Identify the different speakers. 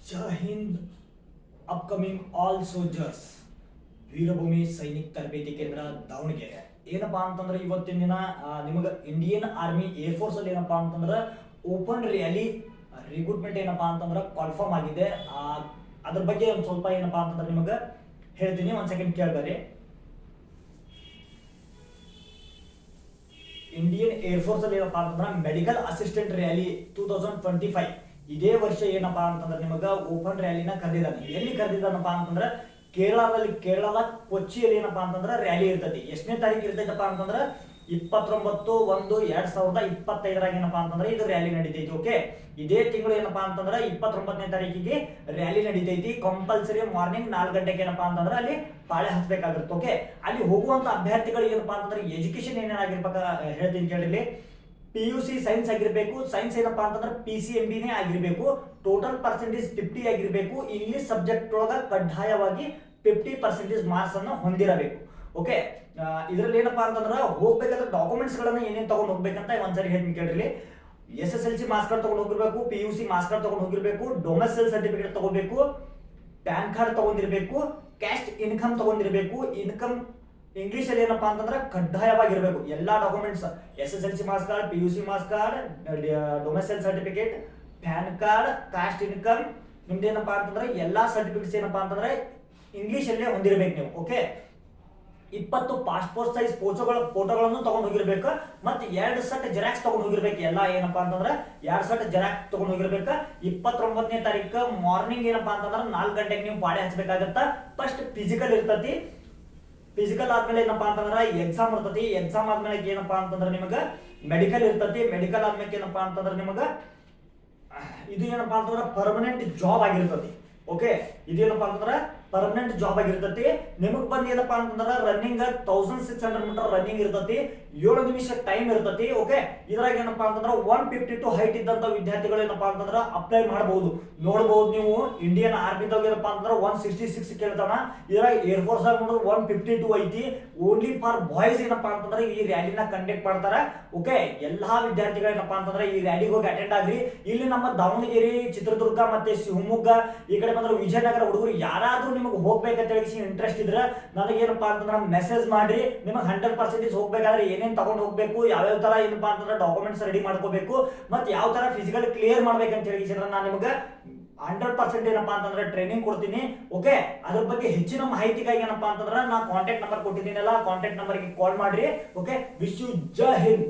Speaker 1: ಜೈ Hind. Upcoming all soldiers, Veerabhoomi Sainik ತರಬೇತಿ ಕೇಂದ್ರ ದಾವಣಗೆರೆ. ಏನಪ್ಪಾ ಅಂತಂದ್ರೆ ಇವತ್ತಿನ ದಿನ ನಿಮಗೆ ಇಂಡಿಯನ್ ಆರ್ಮಿ ಏರ್ ಫೋರ್ಸ್ ಅಲ್ಲಿ ಏನಪ್ಪಾ ಅಂತಂದ್ರೆ ಓಪನ್ ರ್ಯಾಲಿ ರಿಕ್ರೂಟ್ಮೆಂಟ್ ಏನಪ್ಪಾ ಅಂತಂದ್ರೆ ಕನ್ಫರ್ಮ್ ಆಗಿದೆ. ಅದ್ರ ಬಗ್ಗೆ ಒಂದು ಸ್ವಲ್ಪ ಏನಪ್ಪಾ ಅಂತಂದ್ರೆ ನಿಮಗೆ ಹೇಳ್ತೀನಿ, ಒಂದ್ ಸೆಕೆಂಡ್ ಕೇಳ್ಬರ್ರಿ. ಇಂಡಿಯನ್ ಏರ್ ಫೋರ್ಸ್ ಅಲ್ಲಿ ಏನಪ್ಪಾ ಅಂತಂದ್ರೆ ಮೆಡಿಕಲ್ ಅಸಿಸ್ಟೆಂಟ್ ರ್ಯಾಲಿ 2025 ಇದೇ ವರ್ಷ ಏನಪ್ಪಾ ಅಂತಂದ್ರೆ ನಿಮಗ ಓಪನ್ ರ್ಯಾಲಿನ ಕರೆದಿದ್ದಾನೆ. ಎಲ್ಲಿ ಕರೆದಿದ್ದಾನಪ್ಪ ಅಂತಂದ್ರೆ ಕೇರಳದ ಕೊಚ್ಚಿಯಲ್ಲಿ ಏನಪ್ಪಾ ಅಂತಂದ್ರೆ ರ್ಯಾಲಿ ಇರ್ತೈತಿ. ಎಷ್ಟನೇ ತಾರೀಕು ಇರ್ತೈತಪ್ಪ ಅಂತಂದ್ರೆ 29/1/2025 ಏನಪ್ಪಾ ಅಂತಂದ್ರೆ ಇದು ರ್ಯಾಲಿ ನಡೀತೈತಿ. ಓಕೆ, ಇದೇ ತಿಂಗಳು ಏನಪ್ಪಾ ಅಂತಂದ್ರೆ 29ನೇ ತಾರೀಕಿಗೆ ರ್ಯಾಲಿ ನಡೀತೈತಿ. ಕಂಪಲ್ಸರಿ ಮಾರ್ನಿಂಗ್ 4 ಗಂಟೆಗೆ ಏನಪ್ಪಾ ಅಂತಂದ್ರೆ ಅಲ್ಲಿ ಪಾಳೆ ಹಚ್ಚಬೇಕಾಗಿರುತ್ತೆ. ಓಕೆ, ಅಲ್ಲಿ ಹೋಗುವಂತ ಅಭ್ಯರ್ಥಿಗಳು ಏನಪ್ಪಾ ಅಂತಂದ್ರೆ ಎಜುಕೇಶನ್ ಏನೇನಾಗಿರ್ಬೇಕ ಹೇಳ್ತೀನಿ ಕೇಳಿಲಿ. PUC ಸೈನ್ಸ್ ಆಗಿರ್ಬೇಕು. ಸೈನ್ಸ್ ಏನಪ್ಪಾ ಅಂತಂದ್ರೆ PCMB ನೇ ಆಗಿರ್ಬೇಕು. ಟೋಟಲ್ ಪರ್ಸೆಂಟೇಜ್ 50 ಆಗಿರ್ಬೇಕು. ಇಂಗ್ಲಿಷ್ ಸಬ್ಜೆಕ್ಟ್ ಒಳಗ ಕಡ್ಡಾಯವಾಗಿ 50% ಮಾರ್ಕ್ಸ್ ಅನ್ನು ಹೊಂದಿರಬೇಕು. ಓಕೆ, ಇದರಲ್ಲಿ ಏನಪ್ಪಾ ಅಂತಂದ್ರೆ ಹೋಗ್ಬೇಕಾದ್ರೆ ಡಾಕ್ಯುಮೆಂಟ್ಸ್ ಗಳನ್ನ ಏನೇನು ತಗೊಂಡು ಹೋಗ್ಬೇಕಂತ ಒಂದ್ಸರಿ ಹೇಳ್ತೀನಿ ಕೇಳಿರಿ. SSLC ಮಾರ್ಕ್ಸ್ ಕಾರ್ಡ್ ತಗೊಂಡು ಹೋಗಿರ್ಬೇಕು, PUC ಮಾರ್ಕ್ಸ್ ಕಾರ್ಡ್ ತಗೊಂಡು ಹೋಗಿರ್ಬೇಕು, ಡೊಮೆಸೈಲ್ ಸರ್ಟಿಫಿಕೇಟ್ ತಗೋಬೇಕು, ಪ್ಯಾನ್ ಕಾರ್ಡ್ ತಗೊಂಡಿರ್ಬೇಕು, ಕ್ಯಾಸ್ಟ್ ಇನ್ಕಮ್ ತಗೊಂಡಿರ್ಬೇಕು. ಇನ್ಕಮ್ ಇಂಗ್ಲಿಷ್ ಅಲ್ಲಿ ಏನಪ್ಪಾ ಅಂತಂದ್ರೆ ಕಡ್ಡಾಯವಾಗಿರ್ಬೇಕು. ಎಲ್ಲಾ documents SSLC marks card, PUC marks card, domicile certificate, PAN card, caste income, ನಿಮ್ದು ಏನಪ್ಪಾ ಅಂತಂದ್ರೆ ಎಲ್ಲಾ ಸರ್ಟಿಫಿಕೇಟ್ಸ್ ಏನಪ್ಪಾ ಅಂತಂದ್ರೆ ಇಂಗ್ಲಿಷ್ ಅಲ್ಲೇ ಹೊಂದಿರ್ಬೇಕು ನೀವು. ಓಕೆ, 20 ಪಾಸ್ಪೋರ್ಟ್ ಸೈಜ್ ಫೋಟೋಗಳನ್ನು ತಗೊಂಡು ಹೋಗಿರ್ಬೇಕು. ಮತ್ತೆ 2 ಸೆಟ್ ಜೆರಾಕ್ಸ್ ತಗೊಂಡು ಹೋಗಿರ್ಬೇಕು. ಎಲ್ಲ ಏನಪ್ಪಾ ಅಂತಂದ್ರೆ 2 ಸೆಟ್ ಜೆರಾಕ್ಸ್ ತಗೊಂಡು ಹೋಗಿರ್ಬೇಕು. 29ನೇ ತಾರೀಕು ಮಾರ್ನಿಂಗ್ ಏನಪ್ಪಾ ಅಂತಂದ್ರೆ 4 ಗಂಟೆಗೆ ನೀವು ಪಾಡೆ ಹಚ್ಚಬೇಕಾಗತ್ತ. ಫಸ್ಟ್ ಫಿಸಿಕಲ್ ಇರ್ತತಿ. ಫಿಸಿಕಲ್ ಆದ್ಮೇಲೆ ಏನಪ್ಪಾ ಅಂತಂದ್ರೆ ಎಕ್ಸಾಮ್ ಇರ್ತತಿ. ಎಕ್ಸಾಮ್ ಆದ್ಮೇಲೆ ಏನಪ್ಪಾ ಅಂತಂದ್ರೆ ನಿಮಗೆ ಮೆಡಿಕಲ್ ಇರ್ತತಿ. ಮೆಡಿಕಲ್ ಆದ್ಮೇಲೆ ಏನಪ್ಪಾ ಅಂತಂದ್ರೆ ನಿಮಗೆ ಇದು ಏನಪ್ಪಾ ಅಂತಂದ್ರೆ ಪರ್ಮನೆಂಟ್ ಜಾಬ್ ಆಗಿರ್ತತಿ. ಓಕೆ, ಇದೇನಪ್ಪಾ ಅಂತಂದ್ರೆ ಪರ್ಮನೆಂಟ್ ಜಾಬ್ ಆಗಿರ್ತತಿ. ನಿಮಗ್ ಬಂದ್ ಏನಪ್ಪಾ ಅಂತಂದ್ರೆ ರನ್ನಿಂಗ್ 1600 ಮೀಟರ್ ರನ್ನಿಂಗ್ ಇರ್ತತಿ. 7 ನಿಮಿಷ ಟೈಮ್ ಇರ್ತತಿ. ಓಕೆ, ಇದ್ರಾಗ ಏನಪ್ಪಾ ಅಂತಂದ್ರೆ 152 ಹೈಟ್ ಇದ್ದಂತ ವಿದ್ಯಾರ್ಥಿಗಳು ಏನಪ್ಪಾ ಅಂತಂದ್ರೆ ಅಪ್ಲೈ ಮಾಡಬಹುದು. ನೋಡಬಹುದು ನೀವು, ಇಂಡಿಯನ್ ಆರ್ಮಿದಾಗ ಏನಪ್ಪಾ ಅಂತಂದ್ರೆ 166 ಕೇಳ್ತಾನ. ಇದ್ರಾಗ ಏರ್ ಫೋರ್ಸ್ ಆಗಿ ನೋಡಿದ್ರೆ 152 ಐತಿ. ಓನ್ಲಿ ಫಾರ್ ಬಾಯ್ಸ್ ಏನಪ್ಪಾ ಅಂತಂದ್ರೆ ಈ ರ್ಯಾಲಿನ ಕಂಡಕ್ಟ್ ಮಾಡ್ತಾರ. ಓಕೆ, ಎಲ್ಲಾ ವಿದ್ಯಾರ್ಥಿಗಳು ಏನಪ್ಪಾ ಅಂತಂದ್ರೆ ಈ ರ್ಯಾಲಿಗೆ ಹೋಗಿ ಅಟೆಂಡ್ ಆಗ್ರಿ. ಇಲ್ಲಿ ನಮ್ಮ ದಾವಣಗೆರೆ, ಚಿತ್ರದುರ್ಗ ಮತ್ತೆ ಶಿವಮೊಗ್ಗ ಈ ಕಡೆ ಬಂದ್ರೆ ವಿಜಯನಗರ ಹುಡುಗರು ಯಾರಾದ್ರೂ ನಿಮಗೆ ಹೋಗ್ಬೇಕಂತ ಹೇಳಿ ಇಂಟ್ರೆಸ್ಟ್ ಇದ್ರೆ ನನಗೇನಪ್ಪಾ ಅಂತಂದ್ರೆ ಮೆಸೇಜ್ ಮಾಡಿ. ನಿಮಗೆ 100% ಹೋಗ್ಬೇಕಾದ್ರೆ ಏನೇನ್ ತಗೊಂಡು ಹೋಗ್ಬೇಕು, ಯಾವ್ಯಾವ ತರ ಏನಪ್ಪಾ ಅಂತಂದ್ರೆ ಡಾಕ್ಯುಮೆಂಟ್ಸ್ ರೆಡಿ ಮಾಡ್ಕೋಬೇಕು, ಮತ್ತೆ ಯಾವ ತರ ಫಿಸಿಕಲ್ ಕ್ಲಿಯರ್ ಮಾಡ್ಬೇಕಂತ ಹೇಳಿ ನಾನು ನಿಮಗೆ 100% ಏನಪ್ಪಾ ಅಂತಂದ್ರೆ ಟ್ರೈನಿಂಗ್ ಕೊಡ್ತೀನಿ. ಓಕೆ, ಅದ್ರ ಬಗ್ಗೆ ಹೆಚ್ಚಿನ ಮಾಹಿತಿಗಾಗಿ ಏನಪ್ಪಾ ಅಂತಂದ್ರೆ ನಾನು ಕಾಂಟ್ಯಾಕ್ಟ್ ನಂಬರ್ ಕೊಟ್ಟಿದ್ದೀನಲ್ಲ, ಕಾಂಟ್ಯಾಕ್ಟ್ ನಂಬರ್ಗೆ ಕಾಲ್ ಮಾಡ್ರಿ. Okay, wish you Jai Hind.